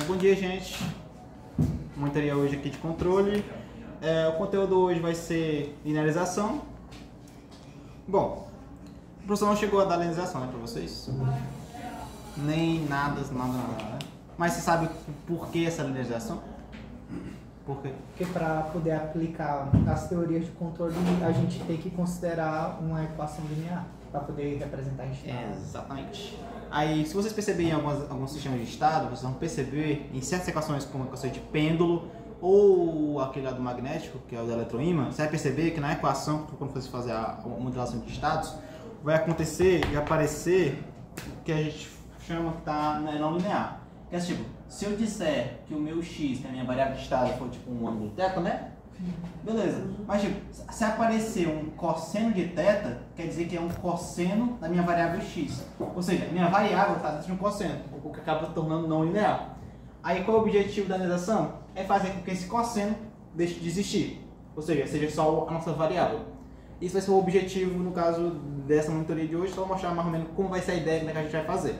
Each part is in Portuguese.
Bom dia, gente. Montaria hoje aqui de controle. O conteúdo hoje vai ser linearização. Bom, o professor não chegou a dar linearização, né, para vocês? Nem nada. Né? Mas você sabe por que essa linearização? Por quê? Porque para poder aplicar as teorias de controle, a gente tem que considerar uma equação linear para poder representar em estado. Exatamente. Aí, se vocês perceberem em alguns sistemas de estado, vocês vão perceber em certas equações, como a equação de pêndulo ou aquele lá do magnético, que é o do eletroímã, você vai perceber que na equação, quando você fazer a modelação de estados, vai acontecer e aparecer o que a gente chama que está não linear. Que é tipo, se eu disser que o meu x, que é a minha variável de estado, for tipo um ângulo θ, né? Beleza. Mas tipo, se aparecer um cosseno de θ, quer dizer que é um cosseno da minha variável x. Ou seja, a minha variável está dentro de um cosseno, o que acaba se tornando não linear. Aí qual é o objetivo da linearização? É fazer com que esse cosseno deixe de existir. Ou seja só a nossa variável. Isso vai ser o objetivo, no caso dessa monitoria de hoje, só mostrar mais ou menos como vai ser a ideia que a gente vai fazer.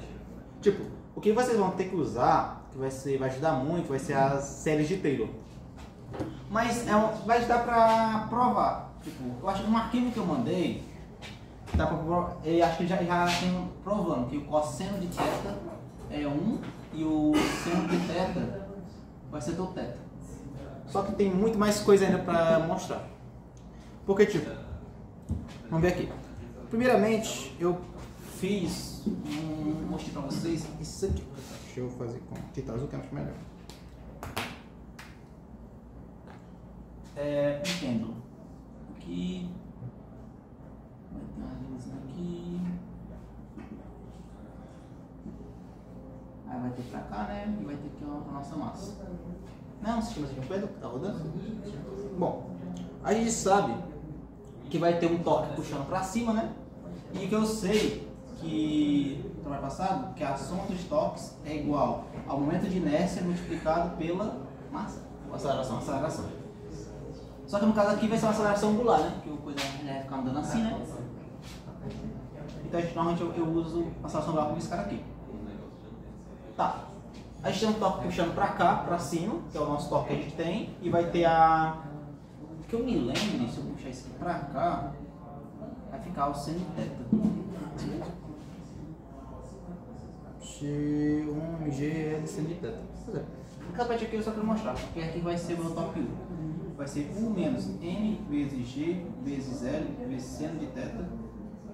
Tipo, o que vocês vão ter que usar, que vai ajudar muito, vai ser as séries de Taylor. Mas vai ajudar para provar. Tipo, eu acho que no arquivo que eu mandei, dá pra provar, eu acho que já tem provando que o cosseno de θ é 1 e o seno de θ vai ser do θ. Só que tem muito mais coisa ainda para mostrar. Porque, tipo, vamos ver aqui. Primeiramente, eu fiz mostrei para vocês isso aqui. Deixa eu fazer com tinta azul que é muito melhor. Um pêndulo. Aqui. Vai ter uma linhazinha aqui. Aí vai ter pra cá, né? E vai ter aqui a nossa massa. Não é um sistema de um pêndulo que tá rodando? Bom, a gente sabe que vai ter um torque puxando pra cima, né? E que eu sei que no trabalho passado, que a soma dos torques é igual ao momento de inércia multiplicado pela massa. Aceleração. Só que no caso aqui vai ser uma aceleração angular, né? Que o coisa vai ficar andando assim, né? Então normalmente eu uso a aceleração angular com esse cara aqui. Tá. A gente tem um torque puxando pra cá, pra cima, que é o nosso torque que a gente tem, e vai ter que eu me lembre, se eu puxar isso aqui pra cá, vai ficar o seno θ. G1GL seno de θ. Essa parte aqui eu só quero mostrar, porque aqui vai ser o meu torque 1. Vai ser 1 menos m vezes g vezes L vezes seno de θ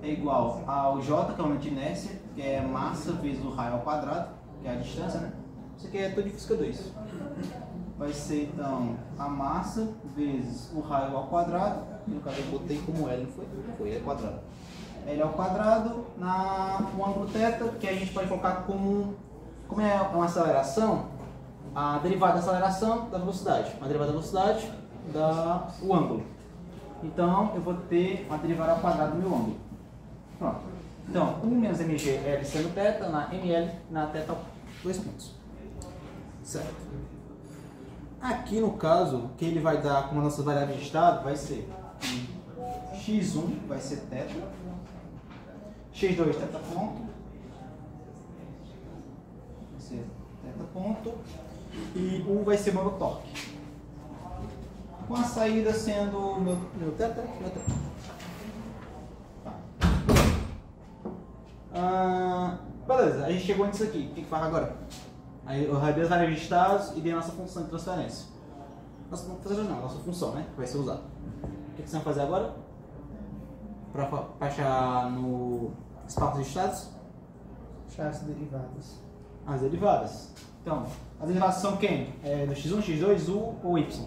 é igual ao J, que é o momento de inércia, que é massa vezes o raio ao quadrado, que é a distância, né? Isso aqui é tudo de física 2. Vai ser então a massa vezes o raio ao quadrado, que no caso eu botei como L, não foi? Foi L quadrado. L ao quadrado no ângulo θ, que a gente pode colocar como é uma aceleração, a derivada da aceleração da velocidade. A derivada da velocidade dá o ângulo. Então eu vou ter uma derivada ao quadrado do meu ângulo. Pronto. Então 1 menos mg L seno θ na ml na θ 2 pontos. Certo. Aqui no caso, que ele vai dar como nossas variáveis de estado vai ser x1 vai ser θ, x2 θ ponto, vai ser θ ponto, e U vai ser meu torque. Com a saída sendo meu θ. Tá. Beleza, a gente chegou nisso aqui. O que faz agora? Aí eu rabei as variáveis de estados e dei a nossa função de transferência. Nossa função, né? Que vai ser usada. O que você vai fazer agora? Para achar no espaço de estados? Achar as derivadas. As derivadas. Então, as derivadas são quem? Do x1, x2, u ou y?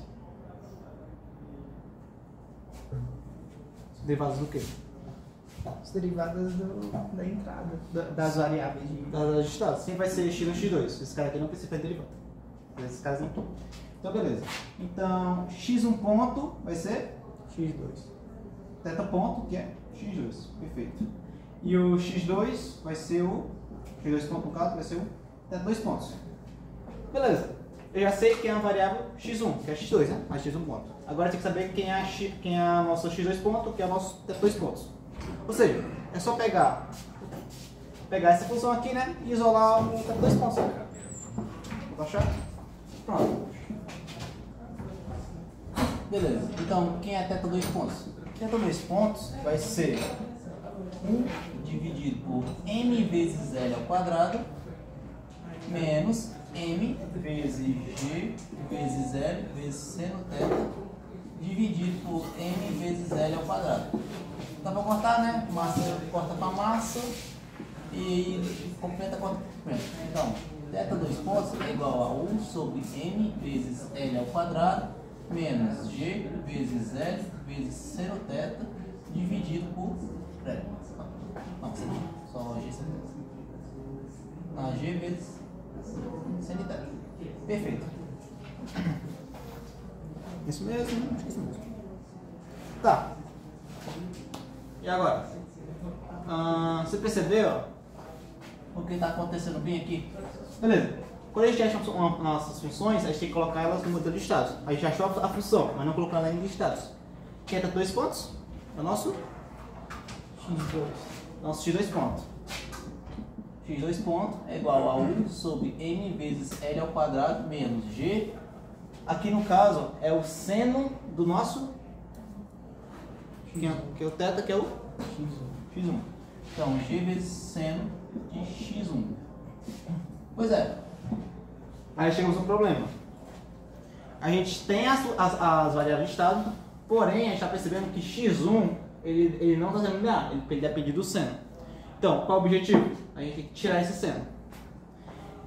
Derivadas do quê? As derivadas da entrada, das variáveis de... Das estados. Sempre vai ser x1, x2. Esse cara aqui não precisa fazer derivada. Esses caras aqui. Então, beleza. Então, x1 ponto vai ser x2. θ ponto, que é x2. Perfeito. E o x2 vai ser o... x2 ponto, no caso, vai ser o θ2 pontos. Beleza. Eu já sei quem é a variável x1, que é x2, né? Mais x1 ponto. Agora tem que saber quem é a nossa x2 ponto, que é o nosso θ2 pontos. Ou seja, é só pegar essa função aqui, né? E isolar o θ2 pontos. Vou achar. Pronto. Beleza. Então, quem é θ 2 pontos? θ 2 pontos vai ser 1 dividido por m vezes L ao quadrado menos m vezes g vezes L vezes seno θ dividido por m vezes L ao quadrado. Dá para cortar, né? Massa corta com a massa e completa com a completa. Então, θ 2 pontos é igual a 1 sobre m vezes L ao quadrado menos g vezes L vezes seno θ dividido por... Não, só g na g vezes seno θ. Perfeito. Isso mesmo, acho que isso mesmo. Tá. E agora? Você percebeu o que está acontecendo bem aqui? Beleza. Quando a gente acha nossas funções, a gente tem que colocar elas no modelo de estados. A gente achou a função, mas não colocou ela em estados. Quem é 2 pontos? É o nosso x2. Nosso x2 ponto. x2 ponto é igual a 1 sobre m vezes L ao quadrado menos g. Aqui no caso é o seno do nosso que é o θ, que é o x1. Então, g vezes seno de x1. Pois é. Aí chegamos no problema. A gente tem as variáveis de estado, porém a gente está percebendo que x1 ele não está sendo linear, ele depende do seno. Então, qual é o objetivo? A gente tem que tirar esse seno.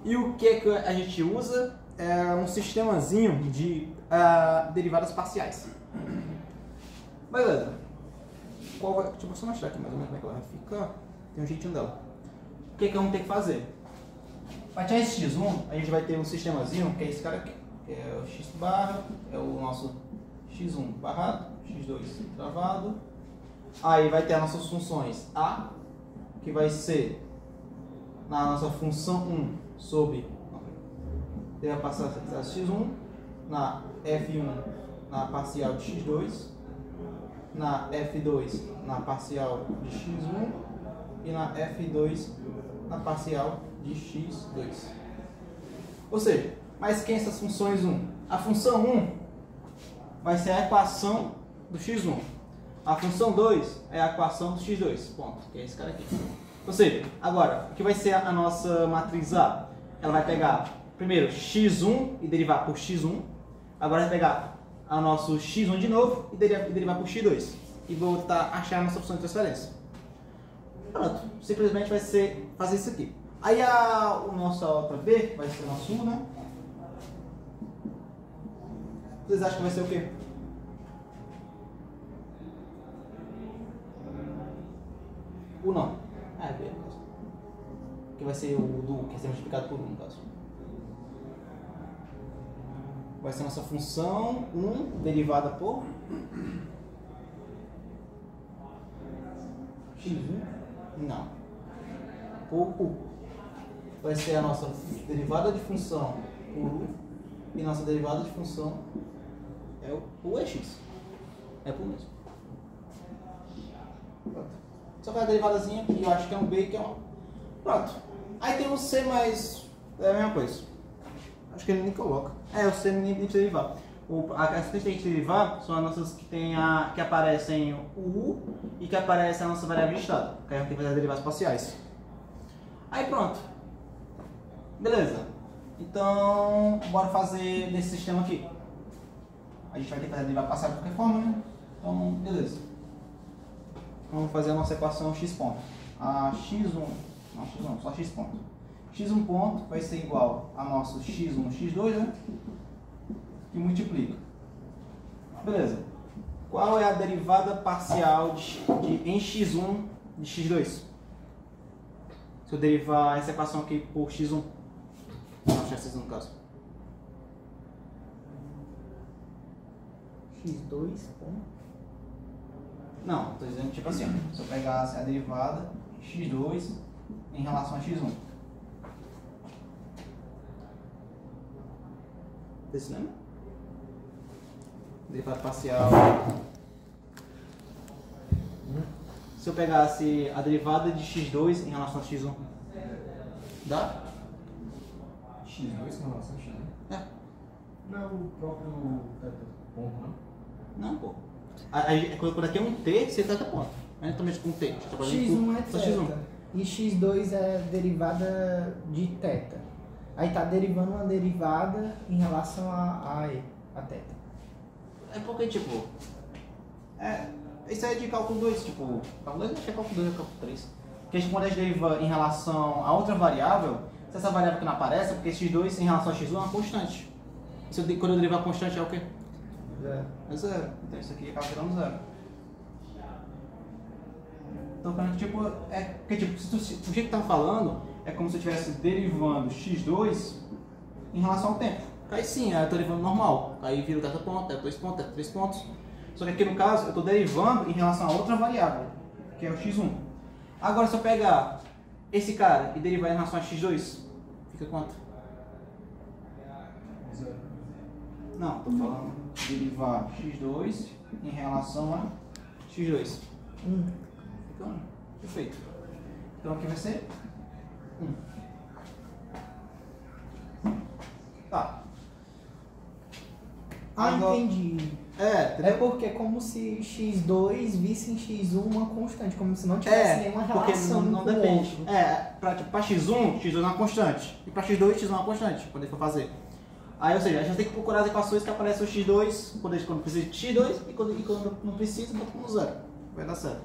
E o que a gente usa é um sistemazinho de derivadas parciais. Beleza. Deixa eu só mostrar aqui mais ou menos como é que ela vai ficar. Tem um jeitinho dela. O que vamos ter que fazer? Para tirar esse x1, a gente vai ter um sistemazinho, que é esse cara aqui. Que é o x barra, é o nosso x1 barrado, x2 travado. Aí vai ter as nossas funções A, que vai ser na nossa função 1 sobre vai passar a x1, na f1 na parcial de x2, na f2 na parcial de x1 e na f2 na parcial de x2. Ou seja, mas quem são essas funções 1? A função 1 vai ser a equação do x1. A função 2 é a equação do x2, ponto, que é esse cara aqui. Ou seja, agora, o que vai ser a nossa matriz A? Ela vai pegar primeiro x1 e derivar por x1. Agora vai pegar o nosso x1 de novo e derivar por x2. E voltar a achar a nossa função de transferência. Pronto, simplesmente vai ser fazer isso aqui. Aí o nosso outra B vai ser o nosso 1, né? Vocês acham que vai ser o quê? O não. É B, no caso. Que vai ser o do, que vai ser multiplicado por 1, no caso. Vai ser nossa função 1 derivada por x1? Não. Por u. Vai ser a nossa derivada de função por u. E nossa derivada de função é o u é x. É por mesmo. Pronto. Só que a derivadazinha aqui, eu acho que é um b que é um. Pronto. Aí tem um c, mas é a mesma coisa. Acho que ele nem coloca. O c nem precisa derivar. As que tem que derivar são as nossas que, que aparecem o u e que aparece a nossa variável de estado. Que a gente tem que fazer as derivadas parciais. Aí pronto. Beleza. Então, bora fazer desse sistema aqui. A gente vai ter que fazer a derivada parcial de qualquer forma, né? Então, beleza. Vamos fazer a nossa equação x ponto. A x1, não x não, só x ponto. x1 ponto vai ser igual a nosso x1, x2, né? E multiplica. Beleza. Qual é a derivada parcial em x1 de x2? Se eu derivar essa equação aqui por x1. Não, x1 no caso. x2 ponto. Não, estou dizendo tipo assim, se eu pegasse a derivada x2 em relação a x1. Desse lembra? Derivada parcial. Se eu pegasse a derivada de x2 em relação a x1, dá? X2 com relação a X1? É. Não é o próprio ponto, não? Não, pô. Aí, quando aqui é um T, você teta ponto. Aí também com T. X1 é só teta. X1. E X2 é derivada de teta. Aí tá derivando uma derivada em relação a teta. É porque, tipo... isso aí é de cálculo 2, tipo... Cálculo 2 acho que é cálculo 2 ou cálculo 3. Porque a gente, quando a gente deriva em relação a outra variável, se essa variável que não aparece, é porque X2 em relação a X1 é uma constante. Quando eu derivar a constante é o quê? Zero. É zero. Então isso aqui acaba virando zero. Então, tipo, porque, tipo, o jeito que tá falando é como se eu estivesse derivando x2 em relação ao tempo. Aí sim, eu tô derivando normal. Aí vira o teta ponto, teta 2 pontos, teta 3 pontos. Só que aqui no caso eu tô derivando em relação a outra variável, que é o x1. Agora se eu pegar esse cara e derivar em relação a x2, fica quanto? Zero. Não, tô falando derivar x2 em relação a x2. Fica 1. Perfeito. Então aqui vai ser 1. Tá. Agora, Entendi. entendeu? É porque é como se X2 visse em X1 uma constante, como se não tivesse nenhuma porque relação não com o depende. outro. Pra X1, X2 é uma constante. E pra X2, X1 é uma constante, quando ele for fazer. Aí, ou seja, a gente tem que procurar as equações que aparecem o X2, quando precisa de X2 e quando não precisa, bota como zero. Vai dar certo.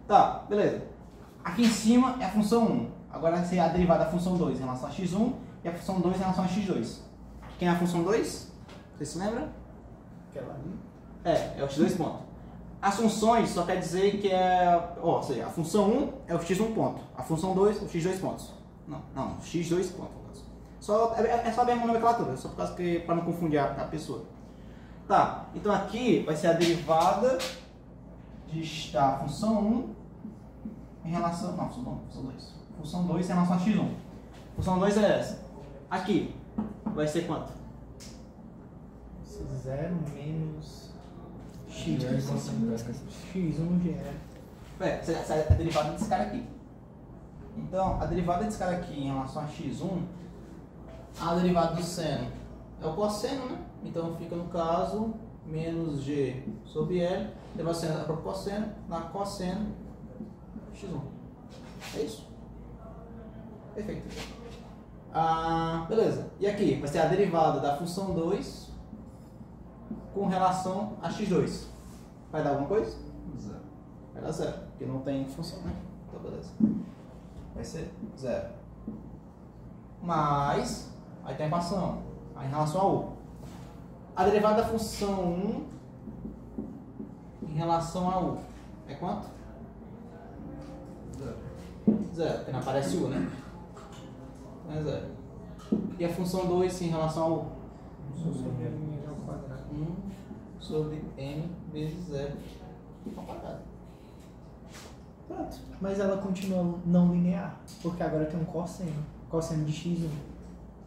Tá, beleza. Aqui em cima é a função 1. Agora vai ser a derivada da função 2 em relação a X1 e a função 2 em relação a X2. Quem é a função 2? Você se lembra? Aquela ali. É o x2 ponto. As funções só quer dizer que ou seja, a função 1 é o x1 ponto, a função 2 é o x2 pontos. Não, x2 ponto. Só, é só a mesma nomenclatura, só por causa que para não confundir a pessoa. Tá, então aqui vai ser a derivada de a função 1 em relação, não, função 2. Função 2 em relação a x1. Função 2 é essa. Aqui vai ser quanto? 0 menos X é X1 GR. Essa é a derivada desse cara aqui. Então, a derivada desse cara aqui em relação a x1, a derivada do seno é o cosseno, né? Então fica no caso menos g sobre L, derivada do seno é o próprio cosseno, na cosseno x1. É isso. Perfeito. Beleza. E aqui vai ser a derivada da função 2 com relação a x2. Vai dar alguma coisa? Zero. Vai dar zero, porque não tem função, né? Então beleza. Vai ser zero. Mas, aí tem a equação. Aí em relação a U. A derivada da função 1 em relação a U é quanto? Zero. Zero, porque não aparece U, né? É zero. E a função 2 em relação a U? 1 sobre m vezes 0 ao quadrado. Pronto. Mas ela continua não linear, porque agora tem um cosseno. Cosseno de x1.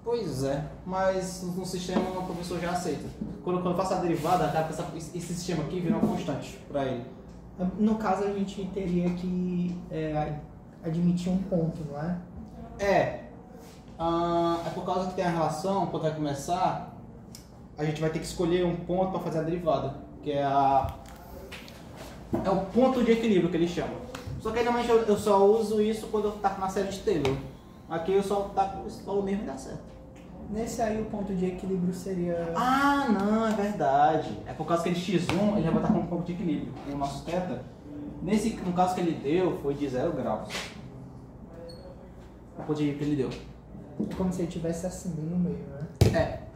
Pois é, mas no sistema o professor já aceita. Quando eu faço a derivada, acaba que esse sistema aqui vira uma constante para ele. No caso, a gente teria que admitir um ponto, não é? É por causa que tem a relação, quando vai começar, a gente vai ter que escolher um ponto para fazer a derivada, que é o ponto de equilíbrio que eles chamam. Só que normalmente eu só uso isso quando eu taco na série de Taylor. Aqui eu só taco esse valor mesmo e dá certo. Nesse aí o ponto de equilíbrio seria... Ah, não, é verdade. É por causa que ele x1, ele já vai estar com um ponto de equilíbrio. O nosso θ, no caso que ele deu, foi de 0 graus. O ponto de equilíbrio que ele deu. Como se ele tivesse assim, bem no meio, né? É.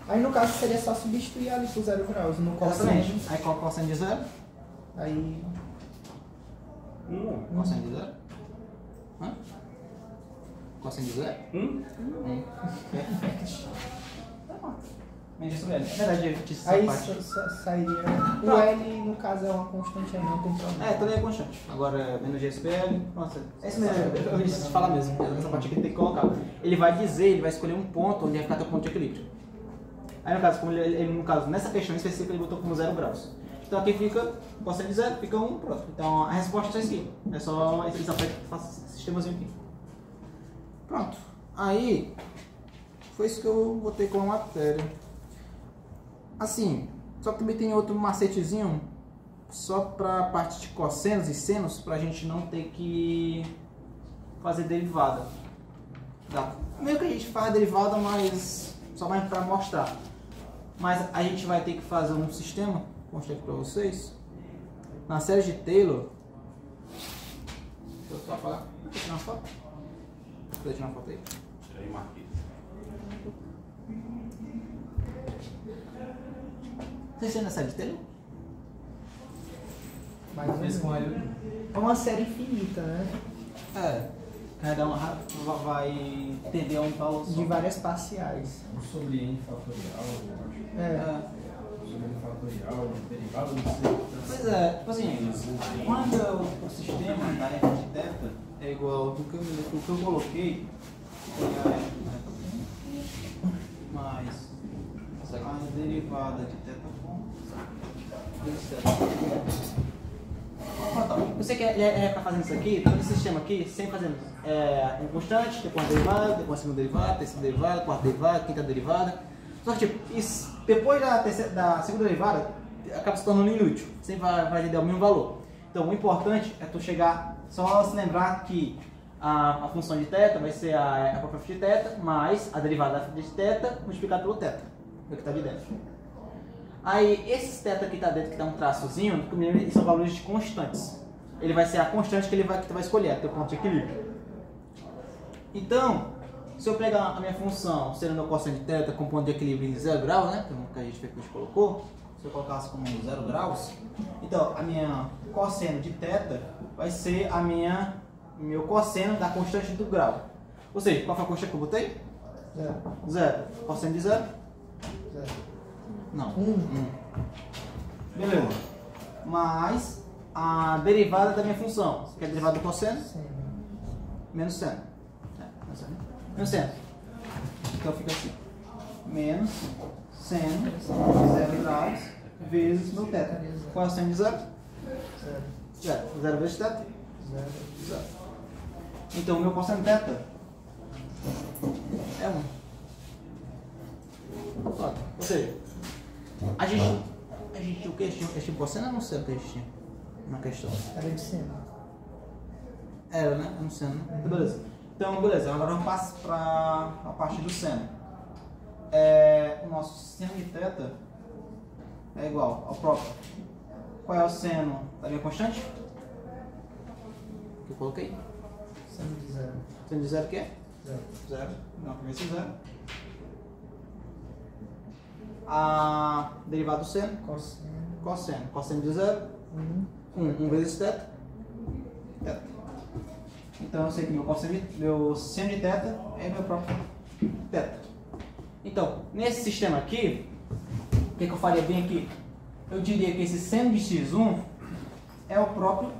Aí no caso seria só substituir ali por 0 graus. No cosseno. Exatamente. Aí qual é o cosseno de 0? Aí... Cosseno de 0? Hã? Cosseno de 0? Perfeito. Menos sobre L. É verdade, eu disse essa Aí parte. sairia... O L, no caso, é uma constante aí, não tem problema. Também é constante. Agora, menos G sobre L. Nossa, é isso mesmo. Eu disse de falar mesmo. Essa parte aqui tem que colocar. Ele vai vai escolher um ponto onde vai ficar teu ponto de equilíbrio. Aí no caso, como no caso, nessa questão específica ele botou como 0 graus. Então aqui fica, cosseno de 0, fica 1, pronto. Então a resposta é isso aqui. É só esse sistemazinho aqui. Pronto. Aí, foi isso que eu botei como matéria. Assim, só que também tem outro macetezinho, só para a parte de cossenos e senos, para a gente não ter que fazer derivada. Tá? Meio que a gente faz derivada, mas só mais para mostrar. Mas a gente vai ter que fazer um sistema, vou mostrar aqui para vocês. Na série de Taylor, deixa eu só apagar. Vou tirar uma foto. Vou tirar uma foto aí. Tira aí, Marquinhos. Vocês têm na série de Taylor? Mais ou Mas com menos. ele. É uma série infinita, né? É. Cada um vai entender um valor só. De várias parciais. Sobre N fatorial, eu acho. É. Sobre N fatorial, derivado, não sei. Pois é, tipo assim, quando o sistema da f de θ é igual do que eu coloquei, mais a derivada de θ com você quer ficar fazendo isso aqui, todo esse sistema aqui, sempre fazendo um constante, depois uma derivada, depois uma segunda derivada, terceira derivada, quarta derivada, quinta derivada. Só que tipo, isso, depois da segunda derivada, acaba se tornando inútil, sempre vai dar o mesmo valor. Então o importante é tu chegar, só se lembrar que a função de θ vai ser a própria f de θ mais a derivada da f de θ multiplicada pelo θ, é o que está de dentro. Aí esses θ que está dentro, que está um traçozinho, eles são valores de constantes. Ele vai ser a constante que tu vai escolher, teu ponto de equilíbrio. Então, se eu pegar a minha função, sendo meu cosseno de θ com ponto de equilíbrio em 0 graus, né, que a gente colocou, se eu colocasse como 0 graus, então a minha cosseno de θ vai ser meu cosseno da constante do grau. Ou seja, qual foi a constante que eu botei? 0. Cosseno de 0? 0. Não. 1. Beleza. Mais a derivada da minha função, que é a derivada do cosseno, menos seno. Menos seno. Então fica assim. Menos seno de 0 graus vezes meu θ. Qual é o seno de 0? 0. 0 vezes θ? 0. Então o meu cosseno de θ é 1. Ou seja, a gente o que? Esse tipo cosseno eu não sei o que a gente tinha na questão. Era de seno. Era, né? Eu não sei, né? Então, beleza. Então, beleza. Agora vamos passar para a parte do seno. O nosso seno de θ é igual ao próprio. Qual é o seno da minha constante? Que eu coloquei? Seno de 0. Seno de 0 o quê? 0. 0. Não, primeiro esse 0. A derivada do seno? Cosseno. Cosseno. Cosseno de 0? 1 vezes θ. Então eu sei que meu seno de θ é meu próprio θ. Então, nesse sistema aqui, o que eu faria bem aqui? Eu diria que esse seno de x1 é o próprio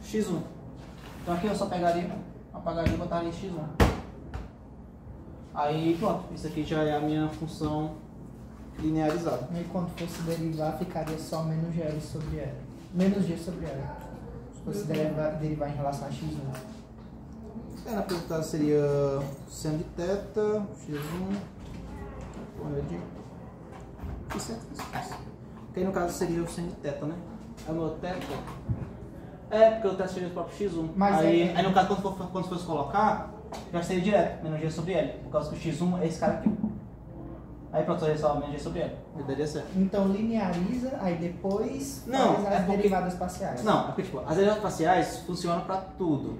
x1. Então aqui eu só pegaria, apagaria e botaria x1. Aí pronto, isso aqui já é a minha função linearizada. E quando fosse derivar, ficaria só menos GL sobre L. Menos G sobre L. Se fosse derivar em relação a x1. Na pergunta seria seno de θ, x1, que aí no caso seria o seno de θ, né? É o meu θ. Porque o θ seria o próprio x1. Mas aí no caso, quando fosse colocar, já seria direto, menos G sobre L. Por causa que o x1 é esse cara aqui. Aí pronto, seria só menos G sobre L. Daria certo. Então lineariza, aí depois Não, faz as porque- derivadas parciais. Não, é porque tipo, as derivadas parciais funcionam para tudo.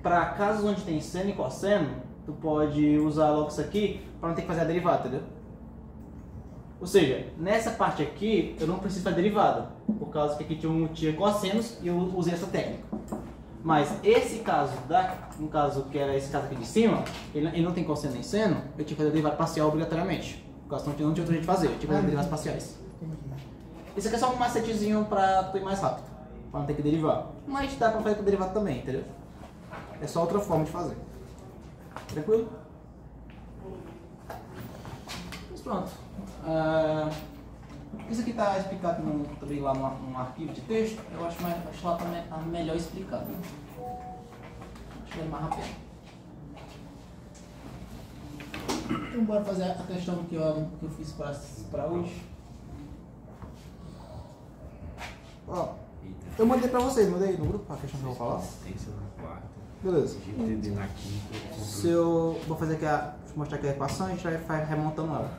Para casos onde tem seno e cosseno, tu pode usar logo isso aqui para não ter que fazer a derivada, entendeu? Ou seja, nessa parte aqui eu não preciso fazer derivada, por causa que aqui tinha cossenos e eu usei essa técnica. Mas esse caso, no caso que era esse caso aqui de cima, ele não tem cosseno nem seno, eu tinha que fazer derivada parcial obrigatoriamente. Por causa que não tinha outra jeito de fazer, eu tinha que fazer derivadas parciais. Entendi. Isso aqui é só um macetezinho pra tu ir mais rápido, pra não ter que derivar. Mas dá pra fazer com derivado também, entendeu? É só outra forma de fazer. Tranquilo? Mas pronto. Isso aqui tá explicado também lá num arquivo de texto. Eu acho lá também melhor explicado. Acho que é mais rápido. Então bora fazer a questão que eu fiz para hoje. Ó, eu mandei pra vocês, mandei no grupo a questão que eu vou falar. Beleza. Se eu vou fazer aqui mostrar aqui a equação, a gente vai remontando ela.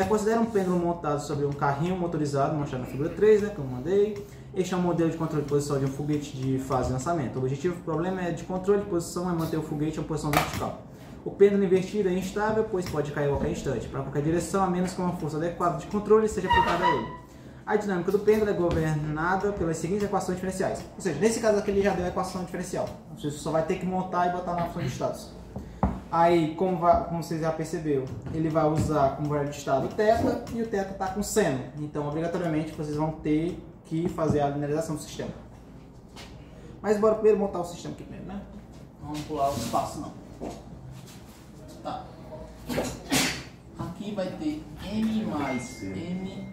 Considera um pêndulo montado sobre um carrinho motorizado, mostrado na figura 3, né, que eu mandei. Este é um modelo de controle de posição de um foguete de fase de lançamento. O objetivo do problema de controle de posição é manter o foguete em posição vertical. O pêndulo invertido é instável, pois pode cair a qualquer instante, para qualquer direção, a menos que uma força adequada de controle seja aplicada a ele. A dinâmica do pêndulo é governada pelas seguintes equações diferenciais. Ou seja, nesse caso aqui ele já deu a equação diferencial. Você só vai ter que montar e botar na função de estados. Aí, como vocês já perceberam, ele vai usar como variável de estado o θ, e o θ está com seno. Então, obrigatoriamente, vocês vão ter que fazer a linearização do sistema. Mas bora primeiro montar o sistema aqui primeiro, né? Não vamos pular o espaço, não. Tá. Aqui vai ter M mais M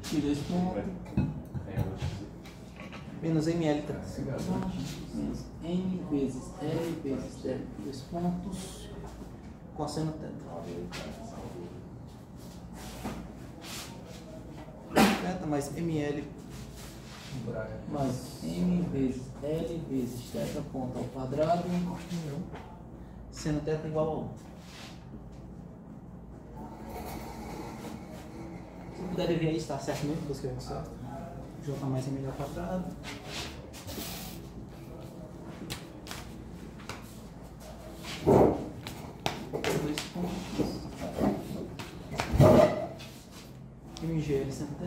x 2 pontos menos ML menos N vezes L vezes L 2 pontos cosseno θ. Θ mais ML mais M vezes L vezes θ ponto ao quadrado seno θ igual a 1. Se puder ver aí, está certo mesmo, vou escrever certo. J mais ML ao quadrado. Dois pontos. MGL seno θ.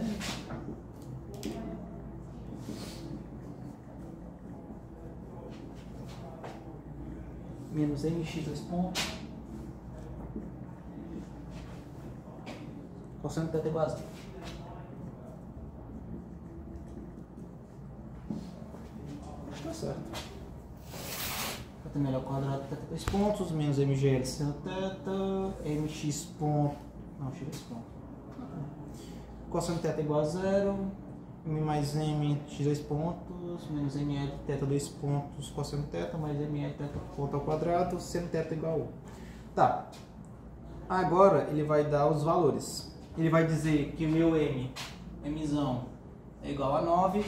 Menos MX 2 pontos. Cosseno θ igual a 0. Está certo. Θ ao quadrado, θ 2 pontos, menos MGL seno θ, MX ponto. Não, x 2 pontos. Cosseno θ igual a 0. M mais M, x 2 pontos, menos ML θ 2 pontos, cosseno θ, mais ML θ ponto ao quadrado, seno θ igual a 1. Tá. Agora ele vai dar os valores. Ele vai dizer que o meu Mzão é igual a 9,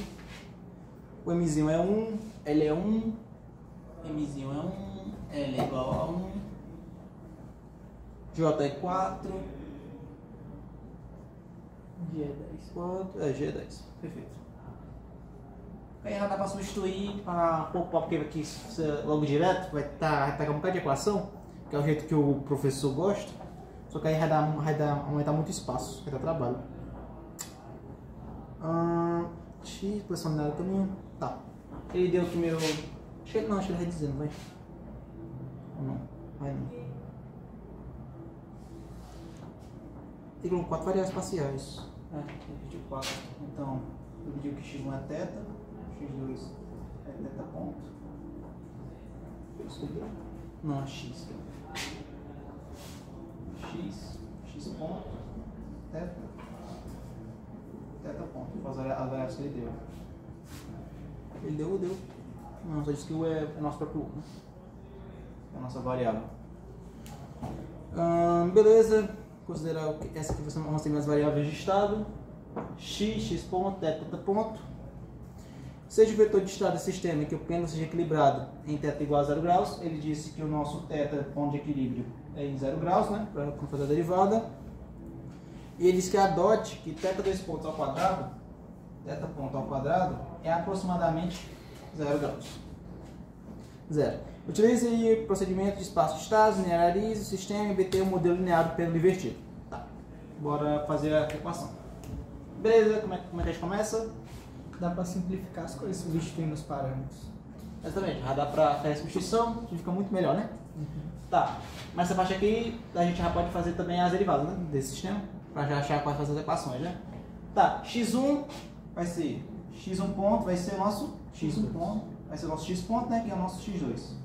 o Mzinho é 1, L é 1, Mzinho é 1, L é igual a 1, J é 4, G é 10, 4, G é 10, perfeito. Aí já dá para substituir para poupar, porque aqui logo direto vai pegar um bocado de equação, que é o jeito que o professor gosta. Só que aí aumentar muito espaço, vai dar trabalho. X, posição linear do caminho. Tá. Ele deu que meu. Acho que ele vai dizendo, vai. Ou não? Vai não. Tem 4 variáveis parciais. Dividiu 4. Então, eu digo que x1 é θ, x2 é θ ponto. Não, é x. X ponto, θ ponto. Vou fazer as variáveis que ele deu. Ele deu ou deu? Não, só disse que o é nosso próprio U, né? É a nossa variável. Beleza. Considerar essa aqui vão ser minhas variáveis de estado. X ponto, θ ponto. Seja o vetor de estado do sistema e que o pêndulo seja equilibrado em θ igual a 0 graus. Ele disse que o nosso θ, ponto de equilíbrio, é em 0 graus, né? Para fazer a derivada. E ele diz que adote que θ 2 pontos ao quadrado, θ ponto ao quadrado, é aproximadamente 0 graus. 0. Utilize o procedimento de espaço de estados, linearize o sistema e obtenha o modelo linear do pêndulo invertido. Tá. Bora fazer a equação. Beleza, como é que a gente começa? Dá para simplificar as coisas substituindo os parâmetros. Exatamente, já dá para fazer a substituição, fica muito melhor, né? Tá, mas essa parte aqui a gente já pode fazer também as derivadas, né, desse sistema, para já achar quais fazer as equações, né? Tá, x1 vai ser x1 ponto, vai ser o nosso x1 ponto, vai ser o nosso x ponto, né, que é o nosso x2.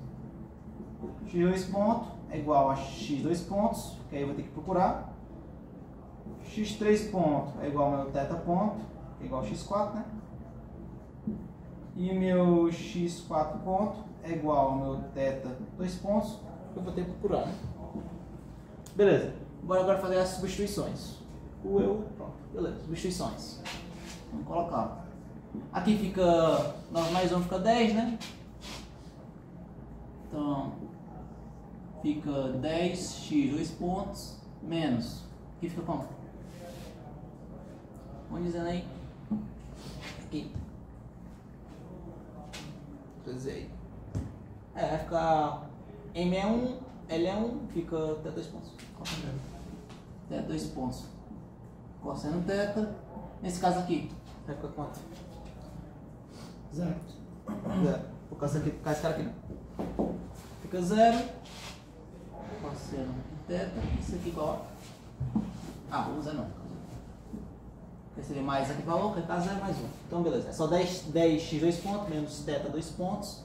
x2 ponto é igual a x2 pontos, que aí eu vou ter que procurar. x3 ponto é igual ao meu θ ponto, que é igual a x4, né? E o meu x4 ponto é igual ao meu θ 2 pontos, eu vou ter que procurar, né? Beleza. Bora agora fazer as substituições. Pronto. Beleza, substituições. Vamos colocar. Aqui fica 9 mais 1 fica 10, né? Então, fica 10x 2 pontos menos. Aqui fica como? Vamos dizendo aí. Aqui. Quer dizer aí. Vai ficar M é 1, L é 1, fica até 2 pontos. Até 2 pontos. Cosseno θ. Nesse caso aqui, vai ficar quanto? 0. 0. Por causa aqui, por causa desse cara aqui, né? Fica 0. Cosseno θ. Isso aqui igual a. Usa não. Porque seria mais aqui valor, que é 0 mais 1. Então beleza. É só 10x 2 pontos menos θ 2 pontos.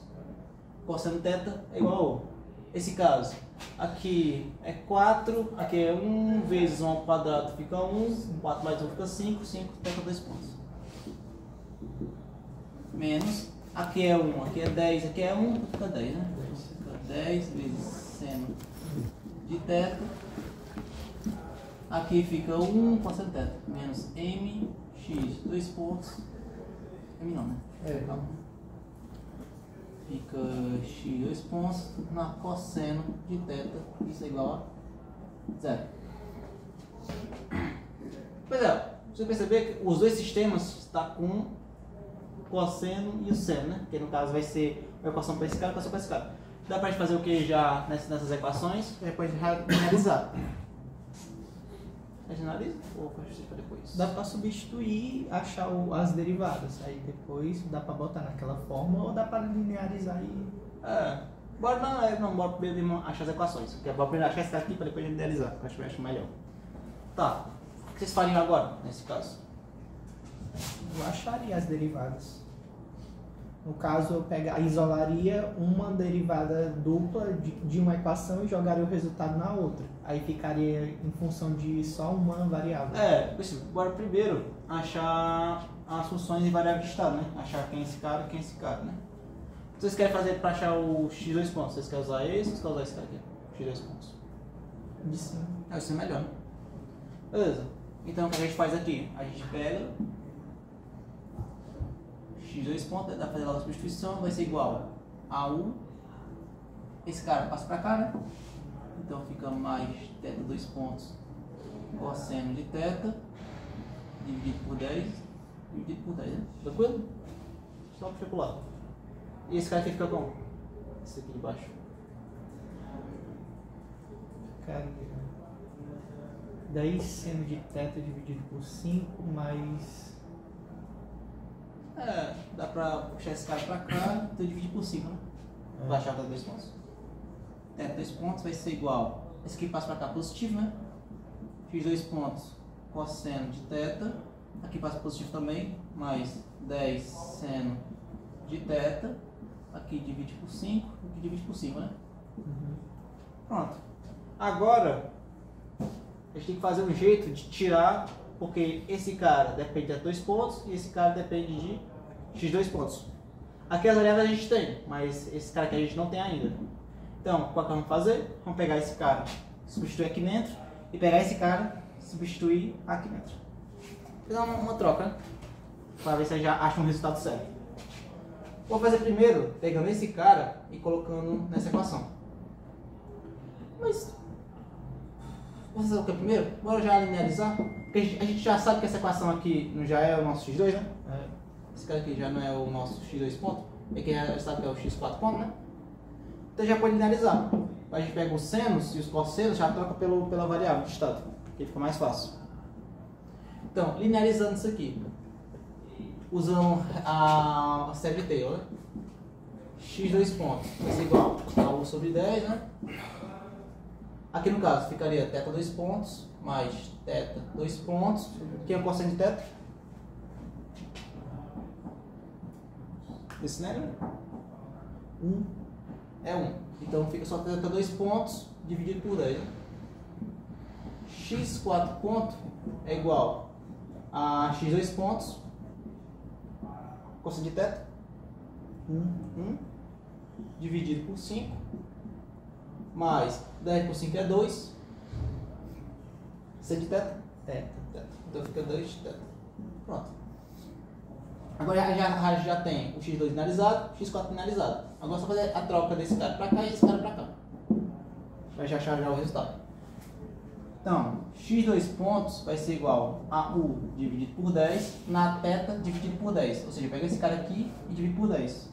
Cosseno θ é igual a. Esse caso, aqui é 4, aqui é 1 vezes 1 ao quadrado fica 1, 4 mais 1 fica 5, 5 θ 2 pontos. Menos, aqui é 1, aqui é 10, aqui é 1, fica 10, né? Fica 10 vezes seno de θ. Aqui fica 1 cosseno θ, menos mx 2 pontos. M não, né? Fica x 2 pontos na cosseno de θ, isso é igual a 0. Pois é, você perceber que os dois sistemas estão com o cosseno e o seno, né? Que no caso vai ser a equação para esse cara e a equação para esse cara. Dá pra gente fazer o que já nessas equações? Depois analisar. A gente analisa ou faz para depois? Dá pra substituir, achar as derivadas. Aí depois dá pra botar naquela forma ou dá pra linearizar e... Bora bora primeiro achar as equações. Porque bora primeiro achar esse cara aqui para depois linearizar, que eu acho melhor. Tá. O que vocês fariam agora, nesse caso? Eu acharia as derivadas. No caso, eu isolaria uma derivada dupla de uma equação e jogaria o resultado na outra. Aí ficaria em função de só uma variável. Bora primeiro achar as funções de variável de estado, né? Achar quem é esse cara e quem é esse cara, né? O que vocês querem fazer para achar o x 2 pontos? Vocês querem usar esse ou vocês querem usar esse cara aqui? X 2 pontos. De cima. Isso é melhor, né? Beleza. Então o que a gente faz aqui? A gente pega x 2 pontos, dá pra fazer lá a substituição, vai ser igual a 1. Esse cara passa pra cá, né? Então fica mais θ 2 pontos cosseno de θ dividido por 10, dividido por 10, né? Tranquilo? Só puxar pro lado. E esse cara aqui fica como? Esse aqui de baixo. Ficaria 10 seno de θ dividido por 5 mais... Dá pra puxar esse cara pra cá, então dividir por 5, né? Vai achar os 2 pontos. θ 2 pontos vai ser igual. Esse aqui passa pra cá positivo, né? X 2 pontos cosseno de θ. Aqui passa positivo também, mais 10 seno de θ. Aqui divide por 5, aqui divide por 5, né? Pronto. Agora, a gente tem que fazer um jeito de tirar, porque esse cara depende de 2 pontos e esse cara depende de x 2 pontos. Aqui as variáveis a gente tem, mas esse cara aqui a gente não tem ainda. Então, qual que vamos fazer? Vamos pegar esse cara, substituir aqui dentro, e pegar esse cara, substituir aqui dentro. Fazer uma troca, né? Para ver se a gente já acha um resultado certo. Vou fazer primeiro pegando esse cara e colocando nessa equação. Mas vamos fazer o que primeiro? Bora já linearizar? Porque a gente já sabe que essa equação aqui não já é o nosso x2, né? Esse cara aqui já não é o nosso x2 ponto. É que já sabe que é o x4 ponto, né? Então já pode linearizar. A gente pega os senos e os cossenos, já troca pela variável de estado, que fica mais fácil. Então, linearizando isso aqui, usando a série de Taylor, né? x2 pontos vai ser igual a 1 sobre 10, né? Aqui no caso ficaria θ 2 pontos mais θ 2 pontos. Aqui é o cosseno de θ. Esse não é 1. É 1. Então fica só θ 2 pontos dividido por 10. Né? x4 ponto é igual a x2 pontos cosseno de θ 1 dividido por 5 mais 10 por 5 é 2. C de teta? Teta. Teta. Então fica 2 de teta. Pronto. Agora já tem o x2 finalizado, o x4 finalizado. Agora é só fazer a troca desse cara pra cá e esse cara pra cá. Vai já achar já o resultado. Então, x2 pontos vai ser igual a u dividido por 10 na teta dividido por 10. Ou seja, pega esse cara aqui e divide por 10.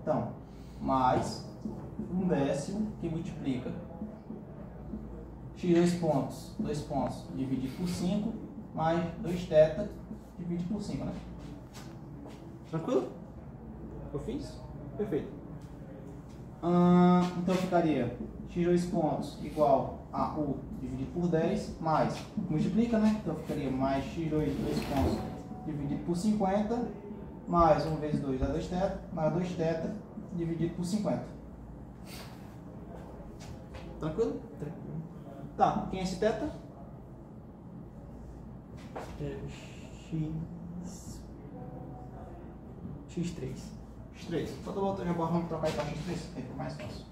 Então, mais 1/10 que multiplica x2 pontos, 2 pontos dividido por 5, mais 2 teta dividido por 5, né? Tranquilo? Eu fiz? Perfeito. Então ficaria x2 pontos igual a u dividido por 10, mais, multiplica, né? Então ficaria mais x2, 2 pontos dividido por 50, mais 1 vezes 2 dá 2 teta, mais 2 teta dividido por 50. Tranquilo? Tranquilo. Tá, quem é esse teta? X3. X3. Então já vamos trocar aí para X3, aí fica mais fácil.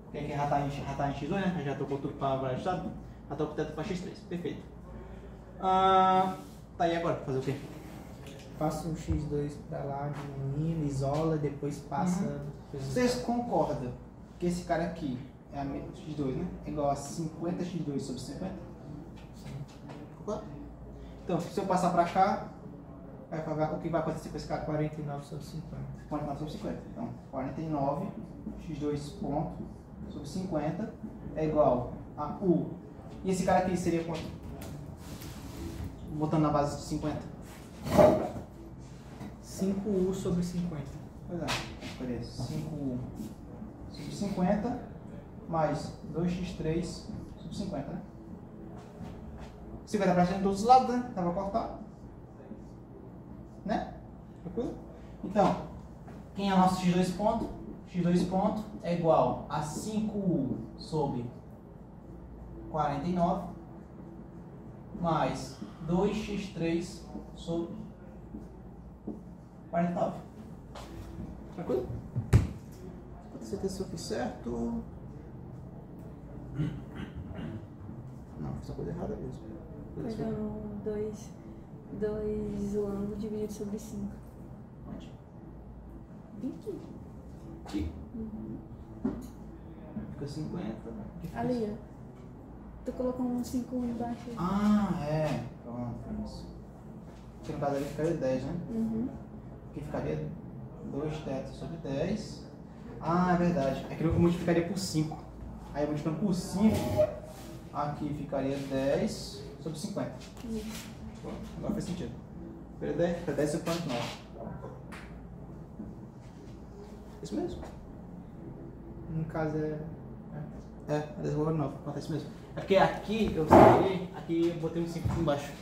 Porque aqui já tá em X2, né? Já trocou tudo para vários estados. Já trocou o teta para X3. Perfeito. Tá aí agora, fazer o quê? Passa o X2 pra lá, diminuindo, isola, depois passa. Vocês concordam que esse cara aqui é a X2, né? É igual a 50x2 sobre 50? Concorda? Então, se eu passar para cá, o que vai acontecer com esse cara? 49 sobre 50. 49 sobre 50. Então, 49 x2 ponto sobre 50 é igual a U. E esse cara aqui seria quanto? Botando na base de 50. 5U sobre 50. Pois é, ficaria 5U sobre 50 mais 2x3 sobre 50, né? 50 para em todos os lados, né? Dá para cortar. Né? Tranquilo? Então, quem é o nosso x2 ponto? X2 ponto é igual a 5U sobre 49 mais 2x3 sobre 49. Tranquilo? Tenho certeza se eu fiz certo. Não, fiz a coisa errada mesmo. Pegando 2 o ângulo dividido sobre 5. Onde? Aqui. Aqui. Uhum. Fica 50. Ali, ó. Tu colocou um 5 embaixo. Ah, é. Pronto, isso. Porque no caso ali ficaria 10, né? Uhum. Aqui ficaria 2 tetas sobre 10. Ah, é verdade. Aqui eu multiplicaria por 5. Aí multiplicando por 5, aqui ficaria 10 sobre 50. Isso. Pronto, agora faz sentido. Ficaria 10, fica 10 sobre 49. Isso mesmo. No caso é. É 10 sobre 49. Pronto, é isso mesmo. É porque aqui eu separei, aqui eu botei um 5 aqui embaixo.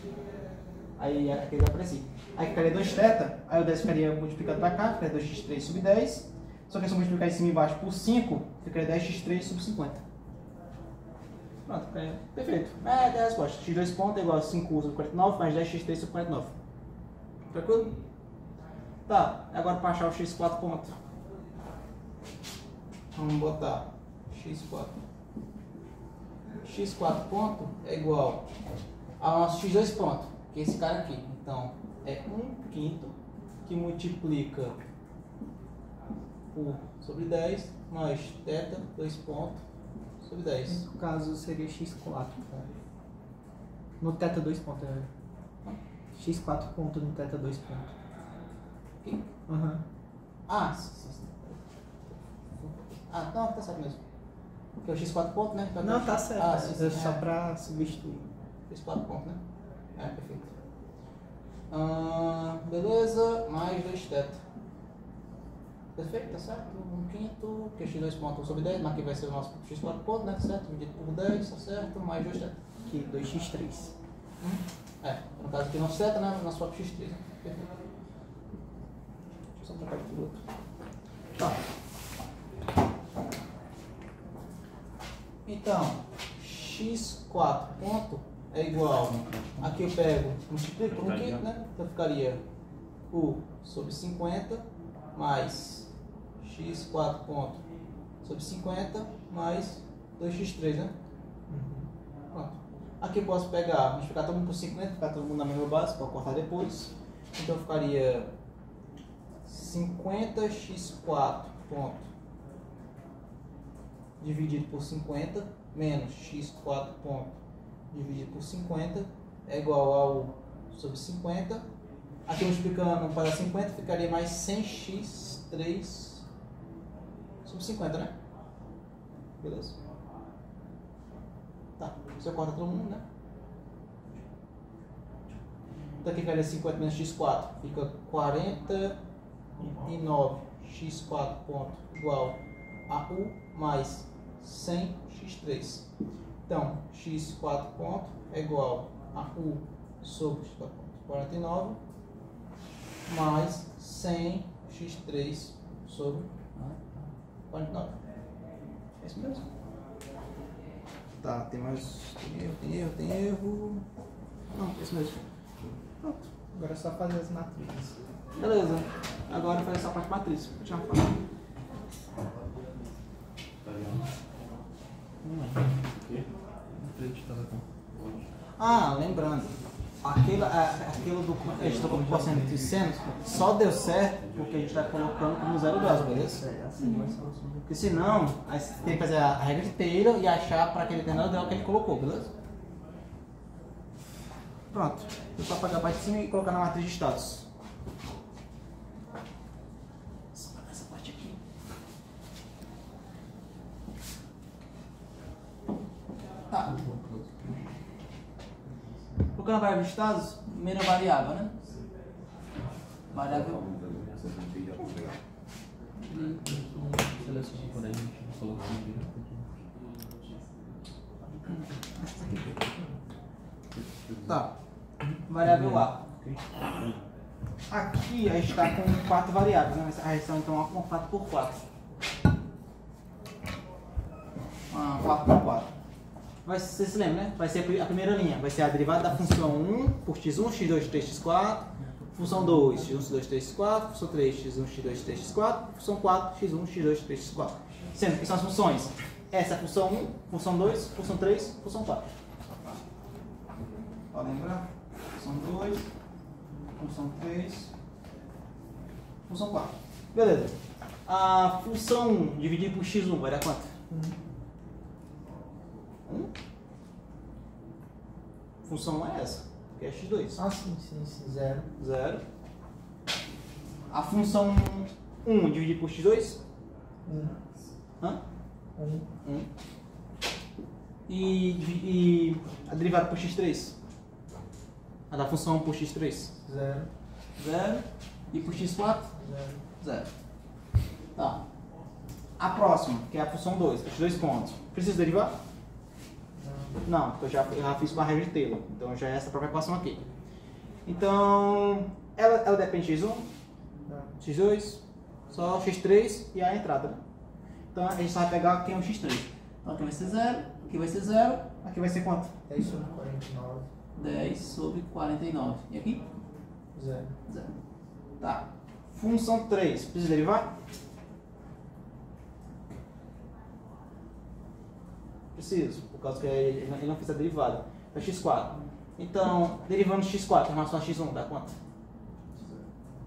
Aí aqui eu apareci. Aí ficaria 2 teta, aí o 10 ficaria multiplicado para cá, ficaria 2x3 sobre 10. Só que se eu multiplicar em cima e embaixo por 5, ficaria 10x3 sobre 50. Pronto, perfeito. É a resposta. x2 ponto é igual a 5 sobre 49 mais 10x3 sobre 49. Tranquilo? Tá, agora para achar o x4 ponto. Vamos botar x4. x4 ponto é igual ao nosso x2 ponto, que é esse cara aqui. Então, é 1/5 que multiplica por sobre 10 mais teta 2 pontos sobre 10. No caso seria x4. Tá? No teta 2 pontos. X4 ponto no teta 2 pontos. Aqui? Uhum. Ah, não, tá certo mesmo. Porque é o x4 ponto, né? Então, Não, tá certo. Ah, sim, É sim, só pra substituir. x4 ponto, né? É, perfeito. Beleza, mais 2 teta. Perfeito, tá certo? 1/5, que é x2 ponto sobre 10, mas aqui vai ser o nosso x4 ponto, né? Certo? Dividido por 10, tá certo? Mais 2 teta. Aqui, 2x3. No caso aqui nosso teta, né? Nosso próprio x3, né? Perfeito. Deixa eu só trocar de outro. Tá. Então, x4 ponto é igual, aqui eu pego, multiplico por 1/5, né? Então ficaria u sobre 50 mais x4 ponto sobre 50 mais 2x3, né? Pronto. Aqui eu posso pegar, multiplicar todo mundo por 50, ficar todo mundo na mesma base, para cortar depois. Então ficaria 50x4 ponto dividido por 50 menos x4 ponto dividido por 50 é igual ao sobre 50. Aqui multiplicando para 50 ficaria mais 100x3 sobre 50, né? Beleza? Tá, você corta todo mundo, né? Então aqui ficaria 50 menos x4, fica 49x4 ponto igual a u mais 100x3. Então, x4 ponto é igual a u sobre x4 ponto 49 mais 100x3 sobre 49. É isso mesmo. Tá, tem mais. Tem erro. Não, é isso mesmo. Pronto. Agora é só fazer as matrizes. Beleza. Agora faz essa parte matriz. Vou tirar uma foto. Ah, lembrando, aquilo do que a gente está colocando de seno só deu certo porque a gente está colocando como 0 graus, beleza? Porque senão, aí você tem que fazer a regra de Taylor e achar para aquele determinado grau que ele colocou, beleza? Pronto, eu só apagar a parte de cima e colocar na matriz de status. Só apagar essa parte aqui. Tá. Colocando a variável de estados, primeira variável, né? Variável. Tá. Variável A. Aqui a gente está com 4 variáveis, né? A reação então é com 4 por 4. 4 por 4. Você se lembra, né? Vai ser a primeira linha, vai ser a derivada da função 1 por x1, x2, x3, x4, função 2, x1, x2, x3, x4, função 3, x1, x2, x3, x4, função 4, x1, x2, x3, x4. Sendo que são as funções. Essa é a função 1, função 2, função 3, função 4. Pode lembrar? Função 2, função 3, função 4. Beleza. A função 1 dividido por x1 vai dar quanto? 1. Função 1 é essa, que é x2. Ah, sim, 0. 0. A função 1 dividido por x2? 1. Hã? 1. 1. E a derivada por x3? A da função 1 por x3? 0. 0. E por x4? 0. 0. Tá. A próxima, que é a função 2, os 2 pontos. Precisa derivar? Não, porque eu já fiz com a regra de Taylor. Então já é essa própria equação aqui. Então, ela depende de x1, Não. x2, só x3 e a entrada. Né? Então a gente só vai pegar aqui um x3. Então aqui vai ser 0, aqui vai ser 0, aqui vai ser quanto? 10 sobre 49. 10 sobre 49. E aqui? 0. 0. Tá. Função 3, precisa derivar? Preciso, por causa que ele não fez a derivada. É x4. Então, derivando x4 em relação a x1, dá quanto?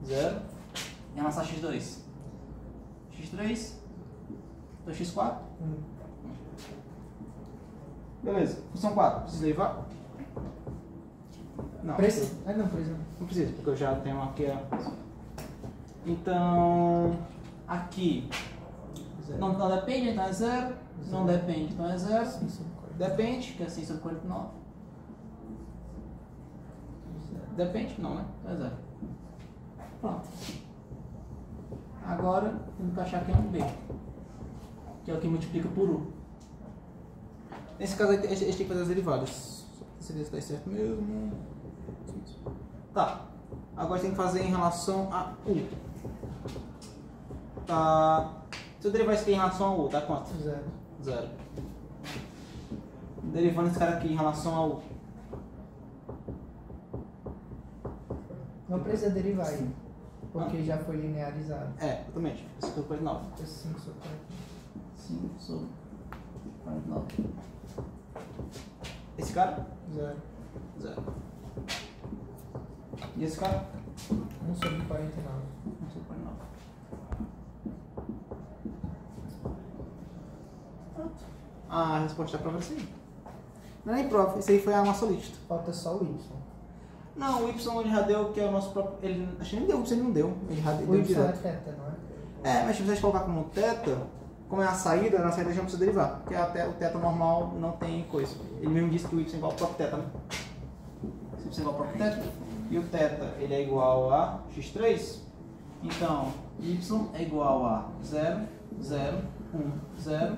0. Em relação a x2? x3. Então, x4. 1. Beleza. Função 4, precisa derivar? Não. Precisa. Não precisa. Não precisa, porque eu já tenho aqui a... Então, aqui... Não depende, então é 0. Não depende, então é 0. Depende, que é 6 sobre 49. Depende? Não, né? Então é 0. Pronto. Agora, temos que achar aqui um B. Que é o que multiplica por U. Nesse caso, a gente tem que fazer as derivadas. Só para se dá certo mesmo. Tá. Agora tem que fazer em relação a U. Tá. Se eu derivar isso aqui em relação a U, dá quanto? 0. 0. Derivando esse cara aqui em relação a U. Não precisa derivar aí. Porque já foi linearizado. É, exatamente. Isso aqui foi 9. 5 sobre 49. 5 sobre 49. Esse cara? 0. 0. E esse cara? 1 sobre 49. 1 sobre 49. Pronto. A resposta da prova é assim. Não é nem prova, isso aí foi a nossa lista. Falta só o Y. Não, o Y ele já deu, que é o nosso próprio. Ele, acho que nem deu, ele não deu. Ele já deu O Y é direto. θ, não é? É, mas se vocês colocar como θ, como é a saída, na saída já não precisa derivar. Porque até o θ normal não tem coisa. Ele mesmo disse que o Y é igual ao próprio θ, né? Se Y é igual ao próprio θ, e o θ ele é igual a x3, então Y é igual a 0, 0, 1, 0,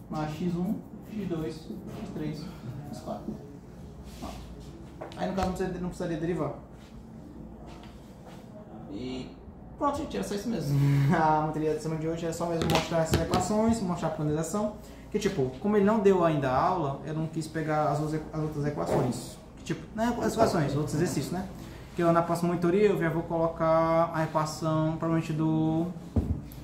mais x1, x2, x3, x4. Aí no caso não precisaria derivar. E pronto, gente, era só isso mesmo. A matéria da semana de hoje era só mesmo mostrar essas equações, mostrar a planilização. Que tipo, como ele não deu ainda a aula, eu não quis pegar as outras equações. Que, tipo, não é as equações, os outros exercícios, né? Que eu na próxima monitoria eu já vou colocar a equação provavelmente do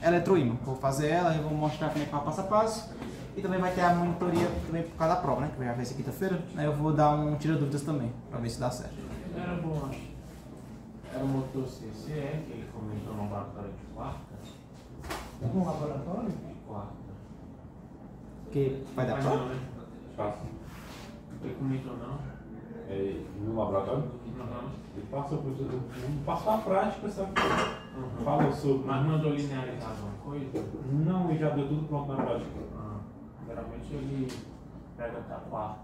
eletroímã. Vou fazer ela, eu vou mostrar como é que vai passo a passo. E também vai ter a monitoria também por causa da prova, né? Que vai ser quinta-feira. Aí eu vou dar um tira dúvidas também, pra ver se dá certo. Era bom, acho. Era o motor CCE, que ele comentou no laboratório de quarta. No laboratório? De quarta. Que vai dar Mas prova? não, né? Fácil. Ele comentou não. É, no laboratório, Uhum. ele passou por tudo. Passou a prática, sabe? Uhum. Falou sobre. Mas mandou linearizar alguma coisa? Não, ele já deu tudo pronto na prática. Geralmente ele pega até a quarta.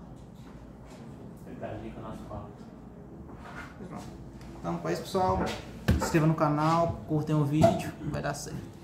Ele dá dica nas quartas. Então, é isso, pessoal. Se inscreva no canal, curtem o vídeo, vai dar certo.